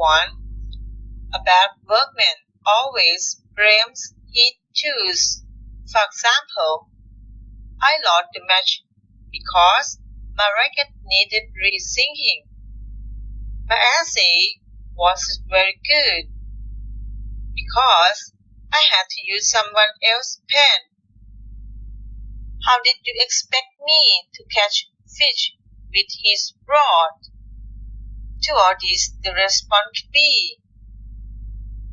1. A bad workman always blames his tools. For example, I lost the match because my racket needed re-sinking. My essay wasn't very good because I had to use someone else's pen. How did you expect me to catch fish with his rod? To all this, the response could be,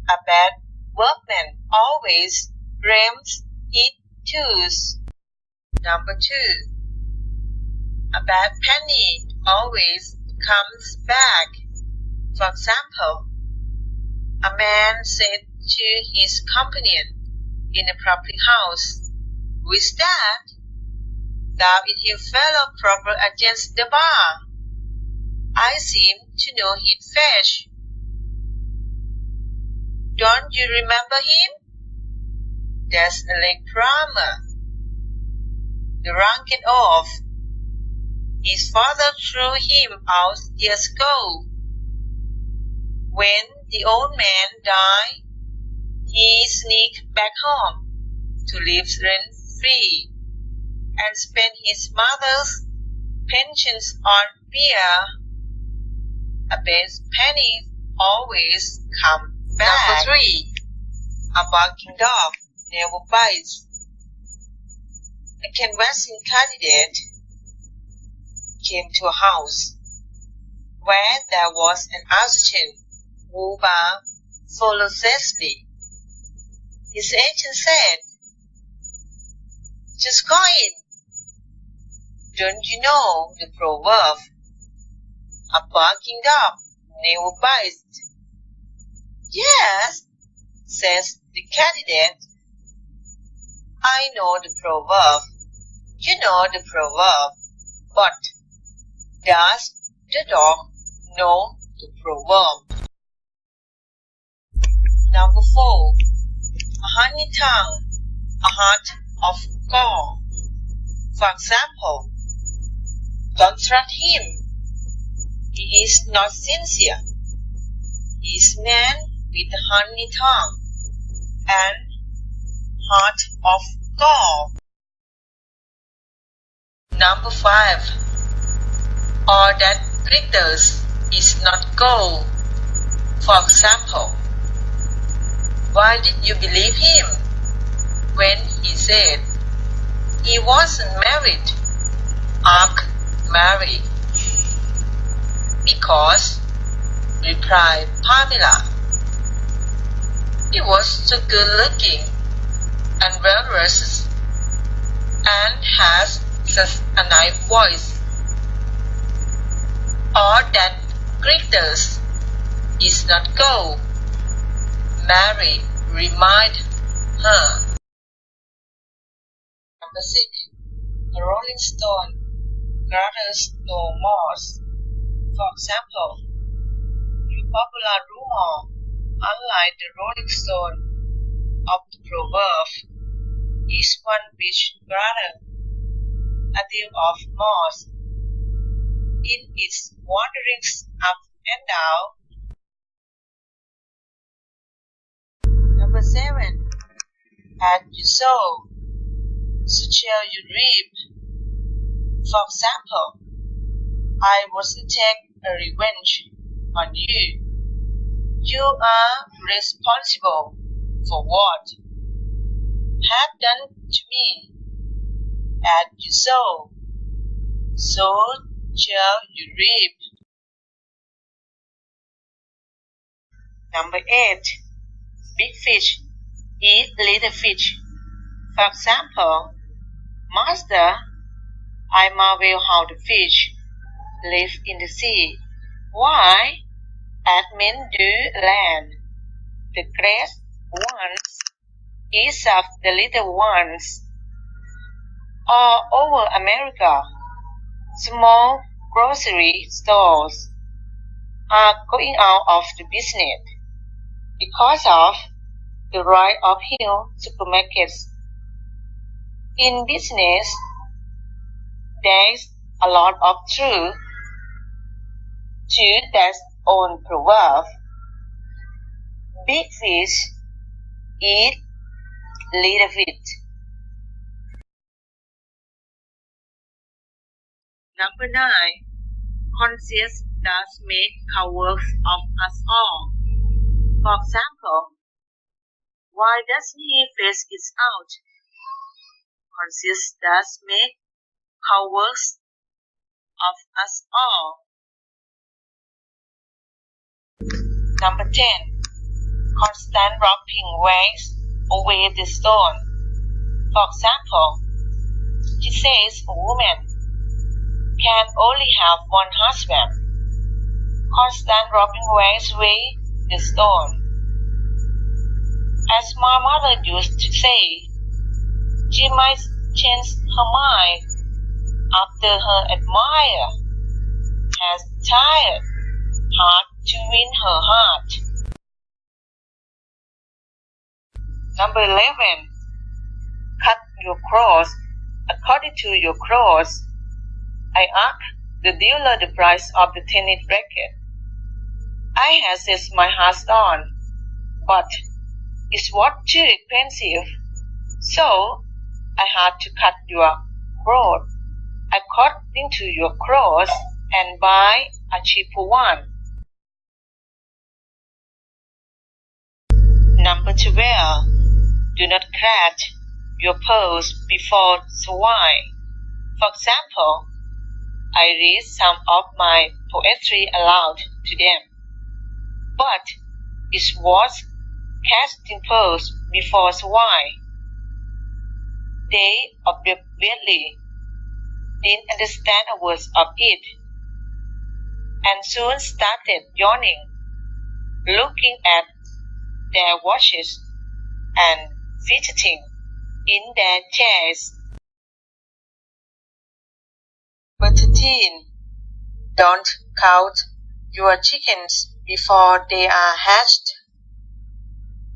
a bad workman always blames his tools. Number 2. A bad penny always comes back. For example, a man said to his companion in a public house, "Who is that? Thou is your fellow proper against the bar. I seem to know his face. Don't you remember him? That's a leg drummer. The run get off. His father threw him out years ago. When the old man died, he sneaked back home to live rent-free and spent his mother's pensions on beer. A bad penny always comes back." Number 3. A barking dog never bites. A canvassing candidate came to a house where there was an assistant who barked ferociously. His agent said, "Just go in. Don't you know the proverb? A barking dog never bites." "Yes," says the candidate. "I know the proverb. You know the proverb. But does the dog know the proverb?" Number 4. A honey tongue, a heart of gall. For example, don't trust him. He is not sincere. He is a man with a honey tongue and heart of gall. Number 5. All that glitters is not gold. For example, why did you believe him when he said he wasn't married? Ask Mary. "Because," replied Pamela, "he was so good looking and well dressed and has such a nice voice." All that glitters is not gold, Mary reminded her. Number 6. A rolling stone gathers no moss. For example, the popular rumor, unlike the rolling stone of the proverb, is one which gathers a deal of moss in its wanderings up and down. Number 7. As you sow, so shall you reap. For example, I wasn't take a revenge on you. You are responsible for what you have done to me. As you sow, so shall you reap. Number 8. Big fish eat little fish. For example, "Master, I marvel how the fish live in the sea. Why, as men do land, the great ones eat up the little ones." All over America, small grocery stores are going out of the business because of the rise of huge supermarkets. In business, there's a lot of truth to that old proverb. Big fish eat little fish. Number 9. Conscience does make cowards of us all. For example, why doesn't he face it out? Conscience does make cowards of us all. Number 10. Constant rubbing weighs away the stone. For example, he says a woman can only have one husband. Constant rubbing weighs away the stone. As my mother used to say, she might change her mind after her admirer has tried hard to win her heart. Number 11. Cut your clothes according to your clothes. I asked the dealer the price of the tennis racket. I had set my heart on, but it was too expensive, so I had to cut your clothes according to your clothes and buy a cheaper one. Number 12. Do not crash your pearls before swine. For example, I read some of my poetry aloud to them, but it was casting pearls before swine. They obviously didn't understand a word of it, and soon started yawning, looking at their watches and fidgeting in their chairs. Number 13. Don't count your chickens before they are hatched.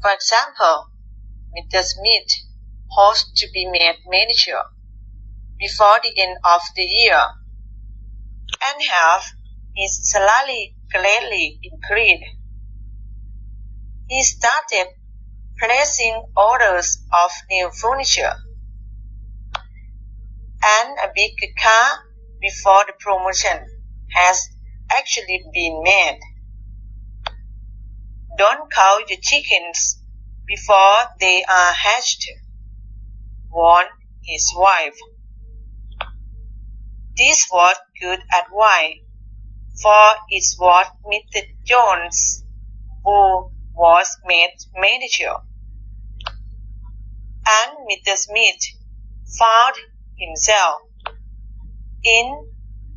For example, Mr. Smith hopes to be made manager before the end of the year and have his salary greatly increased. He started placing orders of new furniture and a big car before the promotion has actually been made. Don't count your chickens before they are hatched, warned his wife. This was good advice, for it was Mr. Jones who was made manager, and Mr. Smith found himself in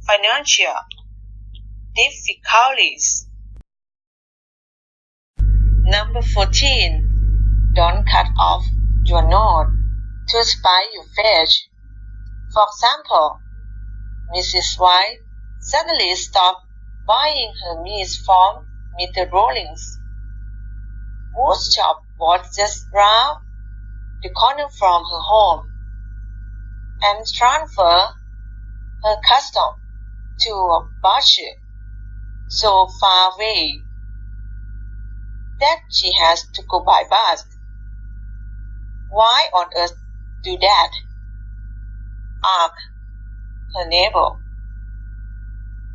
financial difficulties. Number 14. Don't cut off your nose to spite your fish. For example, Mrs. White suddenly stopped buying her meat from Mr. Rollins, whose shop was just round the corner from her home, and transferred her custom to a butcher so far away that she has to go by bus. Why on earth do that? Asked her neighbor.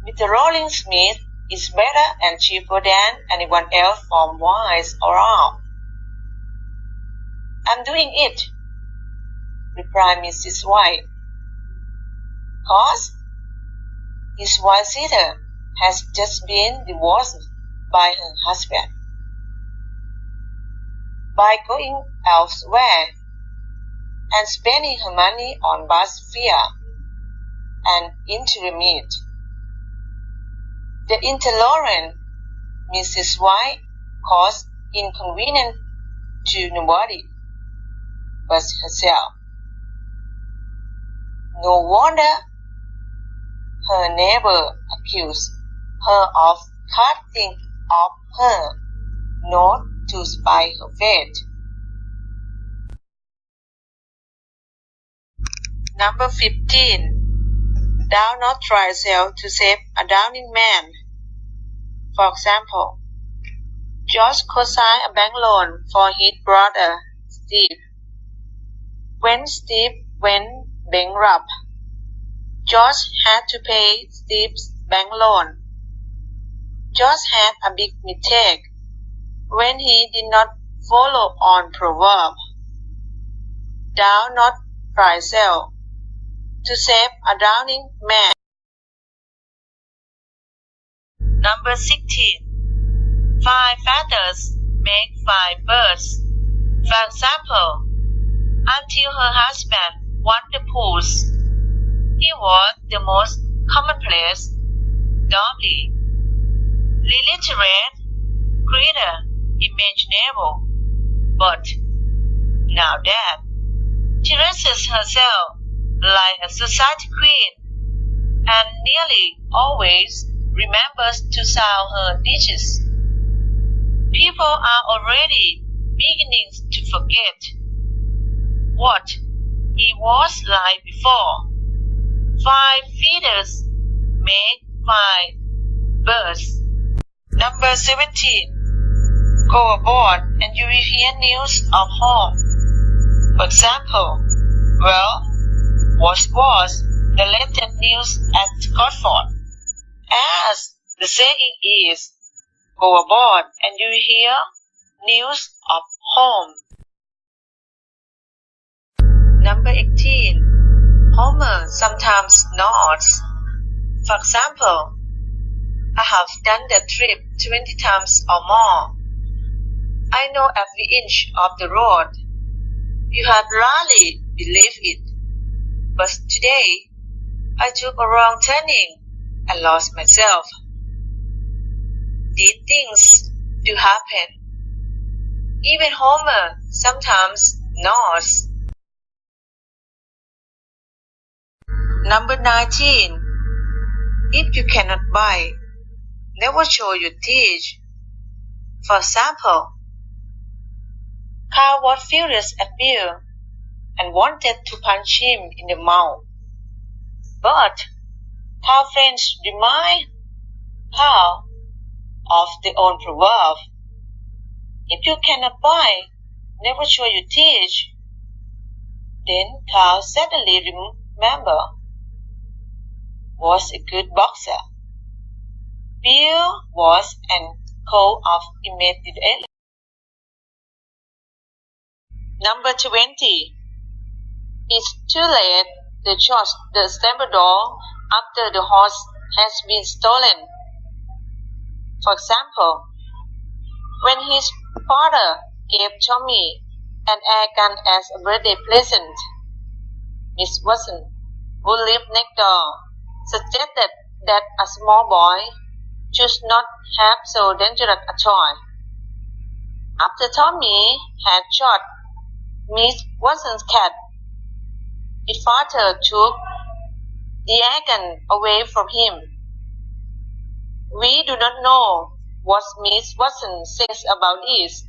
Mr. Rolling Smith is better and cheaper than anyone else from wines around. I'm doing it, replied Mrs. White, cause his wife-sitter has just been divorced by her husband. By going elsewhere and spending her money on bus fare and interim meat, the intolerant Mrs. White caused inconvenience to nobody but herself. No wonder her neighbor accused her of cutting off her nose to spite her fate. Number 15. Thou not thyself to save a drowning man. For example, George co-signed a bank loan for his brother, Steve. When Steve went bankrupt, George had to pay Steve's bank loan. George had a big mistake when he did not follow on proverb. Thou not thyself to save a drowning man. Number 16. 5 feathers make 5 birds. For example, until her husband won the puss, he was the most commonplace, dumbly, illiterate creature imaginable. But now that she dresses herself like a society queen and nearly always remembers to sound her dishes, people are already beginning to forget what it was like before. 5 feathers make 5 birds. Number 17. Go abroad and you will hear news of home. For example, well, what was the latest news at Scotland? As the saying is, go abroad and you will hear news of home. Number 18. Homer sometimes nods. For example, I have done the trip 20 times or more. I know every inch of the road. You had rarely believed it. But today, I took a wrong turning and lost myself. These things do happen. Even Homer sometimes nods. Number 19. If you cannot buy, never show your teeth. For example, Carl was furious at Bill and wanted to punch him in the mouth. But Carl's friends remind Carl of the old proverb, if you cannot buy, never show your teeth. Then Carl suddenly remembered was a good boxer. Bill was and cold of immediately. Number 20. It's too late to charge the stevedore after the horse has been stolen. For example, when his father gave Tommy an air gun as a birthday present, Miss Watson, who lived next door, suggested that a small boy should not have so dangerous a toy. After Tommy had shot Miss Watson's cat, his father took the air gun away from him. We do not know what Miss Watson says about this,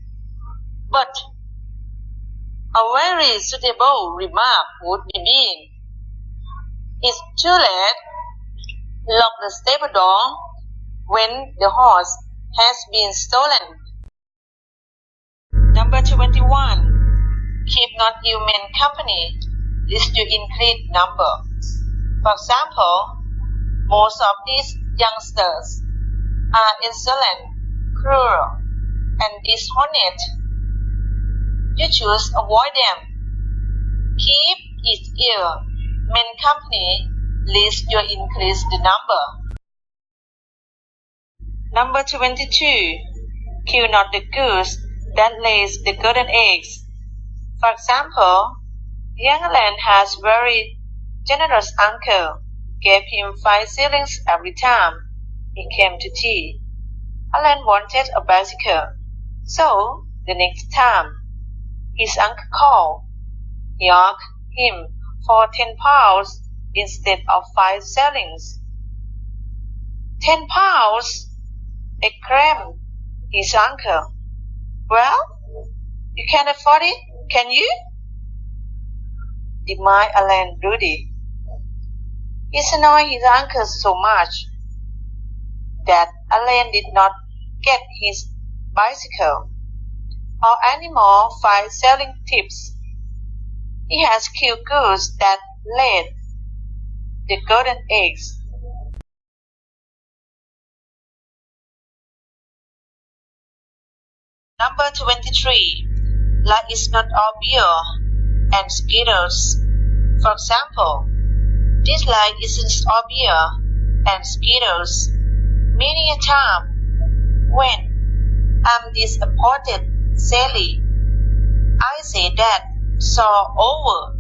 but a very suitable remark would be, it's too late. Lock the stable door when the horse has been stolen. Number 21. Keep not ill men company, lest you increase number. For example, most of these youngsters are insolent, cruel, and dishonest. You choose avoid them. Keep it ill men company, lest you increase the number. Number 22. Kill not the goose that lays the golden eggs. For example, young Alan has very generous uncle, gave him 5 shillings every time he came to tea. Alan wanted a bicycle, so the next time his uncle called, he asked him for £10 instead of 5 shillings. £10! Exclaimed his uncle. Well, you can afford it, can you? Demanded Alan rudely. It annoyed his uncle so much that Alan did not get his bicycle. Our animal finds selling tips. He has killed goose that laid the golden eggs. Number 23. Life is not all beer and Skittles. For example, this life isn't all beer and Skittles. Many a time when I'm disappointed, Sally, I say that it's all over.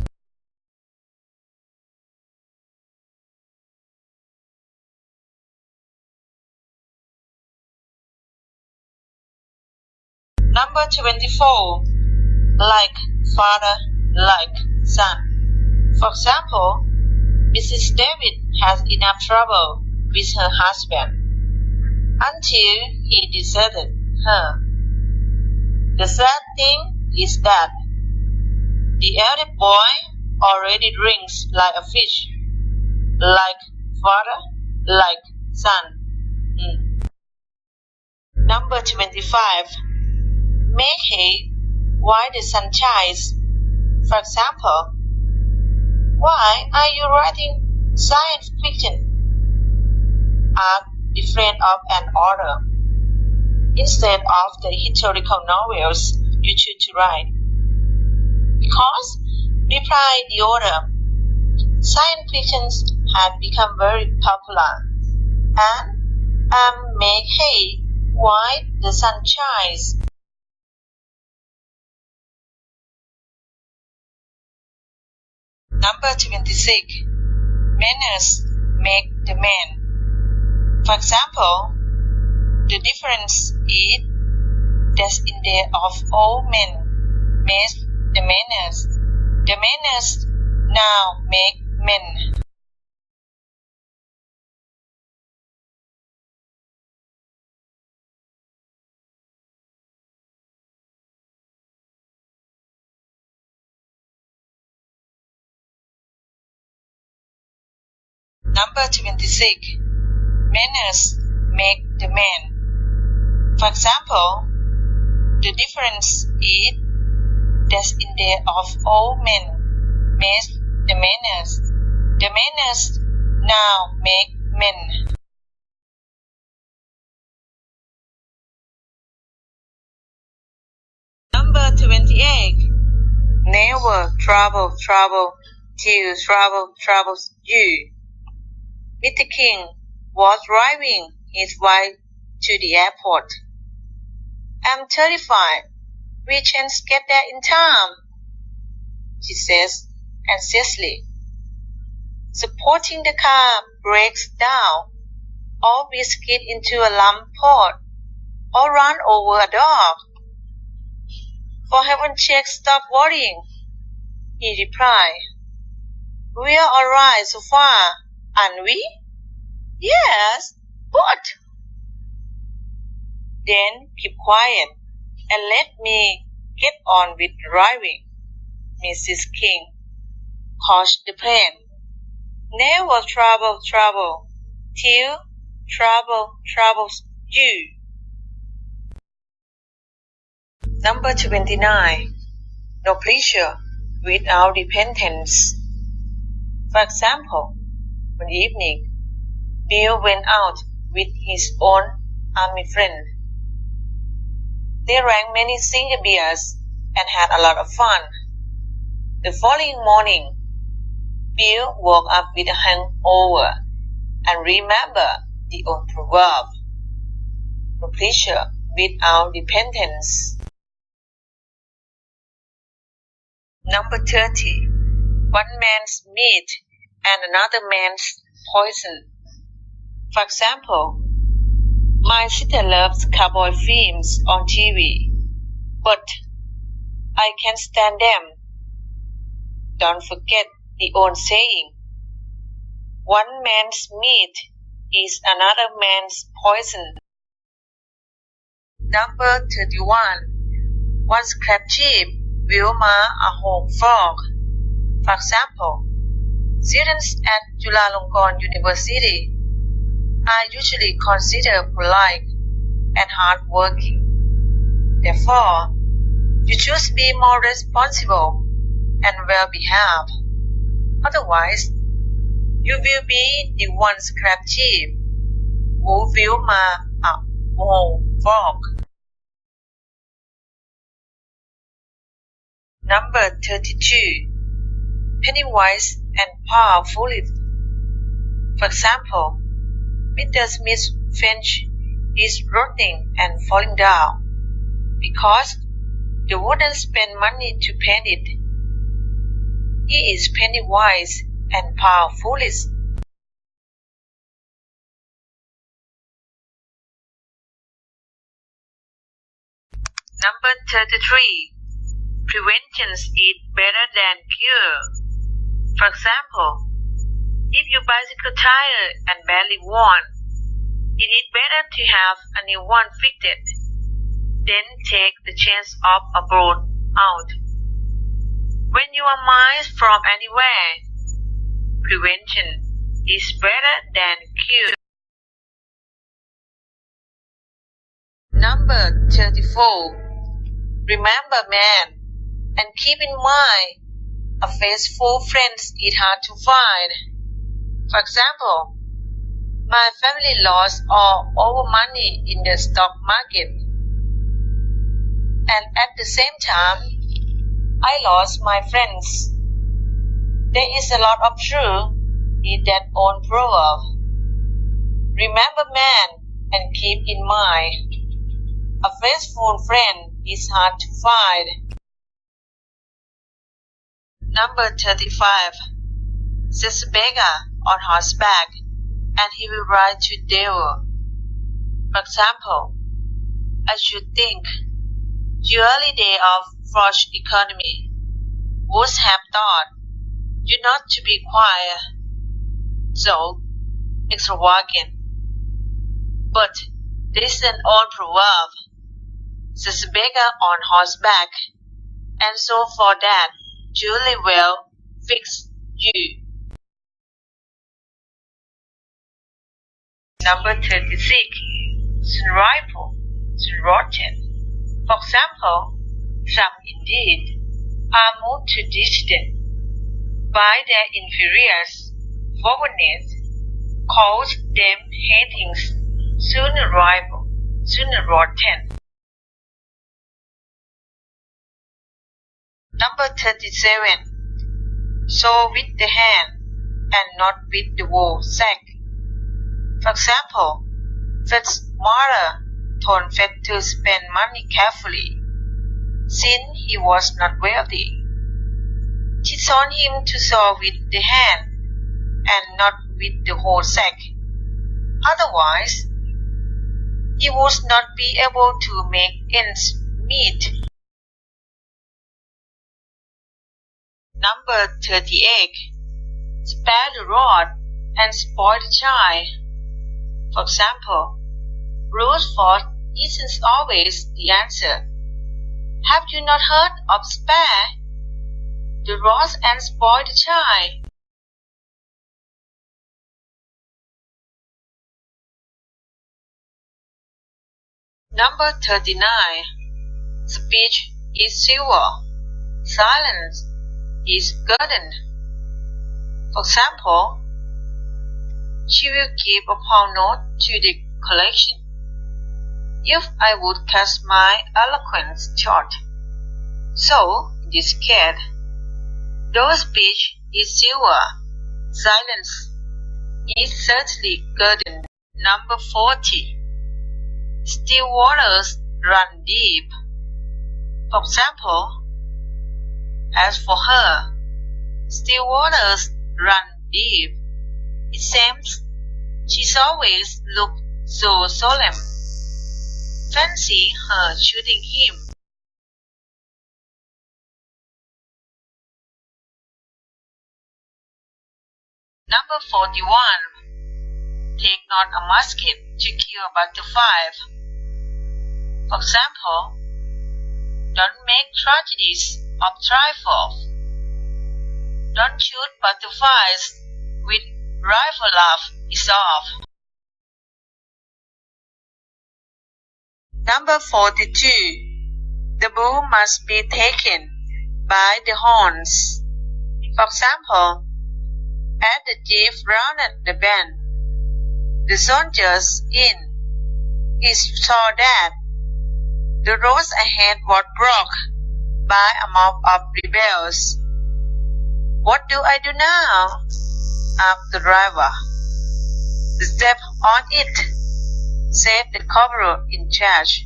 Number 24. Like father, like son. For example, Mrs. David has enough trouble with her husband until he deserted her. The sad thing is that the elder boy already drinks like a fish, like father, like son. Number 25. Make hay while the sun shines. For example, why are you writing science fiction? Ask the friend of an author instead of the historical novels you choose to write. Because, replied the author, science fictions have become very popular, and make hay while the sun shines. Number 26. Manners make the man. For example, the difference is that in the of all men makes the manners. The manners now make men. Number 26. Manners make the man. For example, the difference is that in the of all men makes the manners. The manners now make men. Number 28. Never trouble till trouble troubles you. Mr. King was driving his wife to the airport. I'm terrified. We can't get there in time, she says anxiously. Supporting the car breaks down, or we skid into a lamppost, or run over a dog. For heaven's sake, stop worrying, he replied. We're all right so far, aren't we? Yes, but... Then keep quiet and let me get on with driving, Mrs. King cautioned the plane. Never trouble till trouble troubles you. Number 29. No pleasure without repentance. For example, one evening, Bill went out with his own army friend. They drank many single beers and had a lot of fun. The following morning, Bill woke up with a hangover and remembered the old proverb, no pleasure without repentance. Number 30. One man's meat and another man's poison. For example, my sister loves cowboy films on TV, but I can't stand them. Don't forget the old saying, one man's meat is another man's poison. Number 31. One scrap sheep will mar a whole flock. For example, students at Chulalongkorn University are usually considered polite and hardworking. Therefore, you should be more responsible and well-behaved. Otherwise, you will be the one scrap thief who will mar a whole flock. Number 32. Pennywise and pound foolish. For example, Mr. Smith's fence is rotting and falling down because they wouldn't spend money to paint it. He is pennywise and pound foolish. Number 33. Prevention is better than cure. For example, if your bicycle tire and badly worn, it is better to have a new one fitted than take the chance of a blown out. When you are miles from anywhere, prevention is better than cure. Number 34. Remember, man, and keep in mind, a faithful friend is hard to find. For example, my family lost all our money in the stock market, and at the same time, I lost my friends. There is a lot of truth in that old proverb. Remember, man, and keep in mind, a faithful friend is hard to find. Number 35. Says a beggar on horseback, and he will ride to the devil. For example, I should think the early day of flush economy would have taught you not to be quiet, so extravagant. But there is an old proverb, says a beggar on horseback, and so for that, Julie will fix you. Number 36. Rifle, rotten. For example, some indeed are moved to distant by their inferiors. Forwardness calls them hatings, soon rival, soon rotten. Number 37. Sow with the hand and not with the wool sack. For example, Fred's mother told Fred to spend money carefully, since he was not wealthy. She told him to sow with the hand and not with the whole sack. Otherwise, he would not be able to make ends meet. Number 38. Spare the rod and spoil the child. For example, brute force isn't always the answer. Have you not heard of spare the rod and spoil the child? Number 39. Speech is silver. Silence is golden. For example, she will give a pound note to the collection if I would cut my eloquence short. So, in this case, though speech is silver, silence is certainly golden. Number 40. Still waters run deep. For example, as for her, still waters run deep. It seems she's always looked so solemn. Fancy her shooting him. Number 41. Take not a musket to kill a butterfly. For example, don't make tragedies of trifles. Don't shoot butterflies with rifle laugh is off. Number 42. The bull must be taken by the horns. For example, as the jeep rounded the bend, the soldiers in it saw that the road ahead was blocked by a mob of rebels. What do I do now? Asked the driver. Step on it, said the corporal in charge,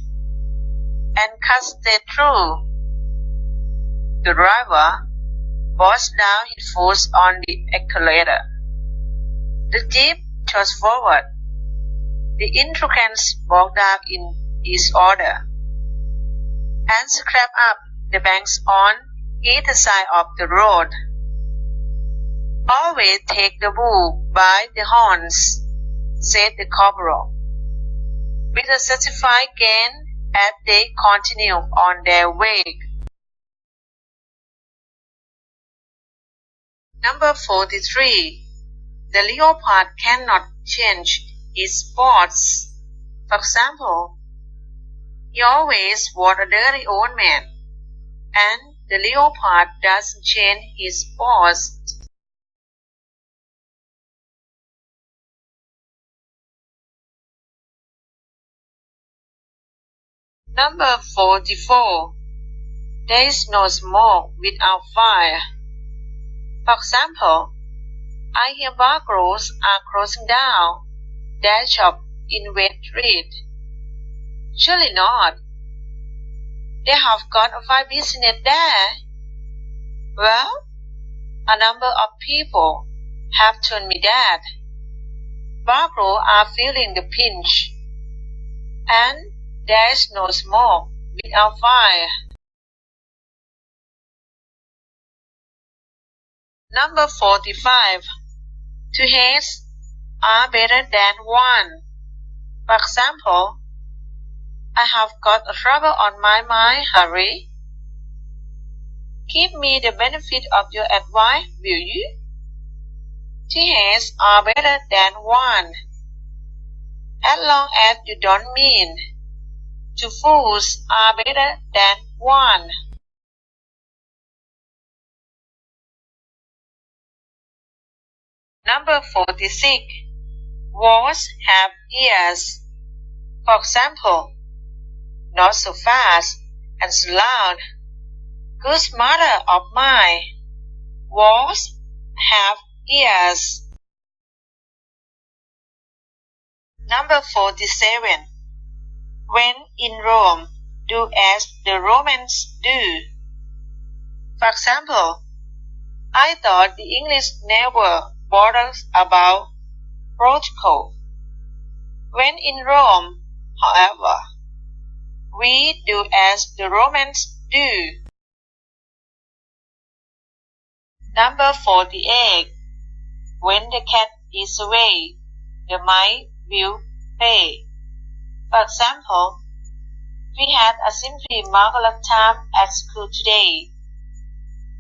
and cut straight through. The driver forced down his foot on the accelerator. The jeep charged forward. The intruders walked up in disorder and scraped up the banks on either side of the road. Always take the bull by the horns, said the corporal, with a satisfied grin as they continued on their way. Number 43. The leopard cannot change its spots. For example, he always was a dirty old man, and the leopard doesn't change his spots. Number 44. There is no smoke without fire. For example, I hear burglars are closing down their shop in West Street. Surely not. They have got a fine business there. Well, a number of people have told me that burglars are feeling the pinch, and there is no smoke without fire. Number 45. Two heads are better than one. For example, I have got a trouble on my mind, Harry. Give me the benefit of your advice, will you? Two heads are better than one, as long as you don't mean. Two fools are better than one. Number 46. Wolves have ears. For example, not so fast and so loud. Good mother of mine. Wolves have ears. Number 47. When in Rome, do as the Romans do. For example, I thought the English never bothered about protocol. When in Rome, however, we do as the Romans do. Number 48. When the cat is away, the mice will play. For example, we had a simply marvelous time at school today.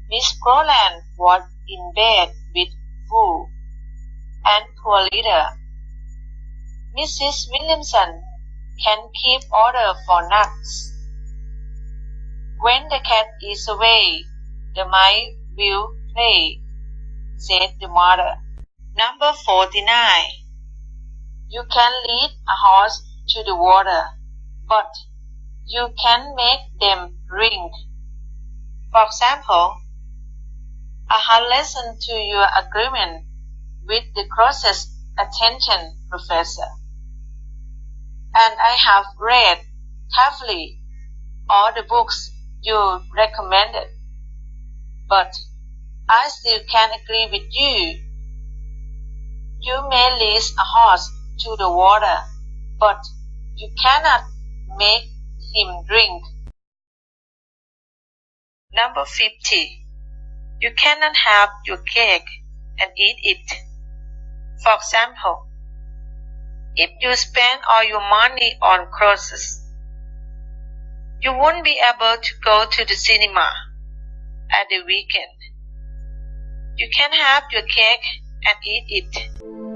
Miss Groland was in bed with flu and poor leader. Mrs. Williamson can keep order for nuts. When the cat is away, the mice will play, said the mother. Number 49. You can lead a horse to the water, but you can make them drink. For example, I have listened to your agreement with the closest attention, Professor, and I have read carefully all the books you recommended, but I still can't agree with you. You may lead a horse to the water, but you cannot make him drink. Number 50. You cannot have your cake and eat it. For example, if you spend all your money on clothes, you won't be able to go to the cinema at the weekend. You can have your cake and eat it.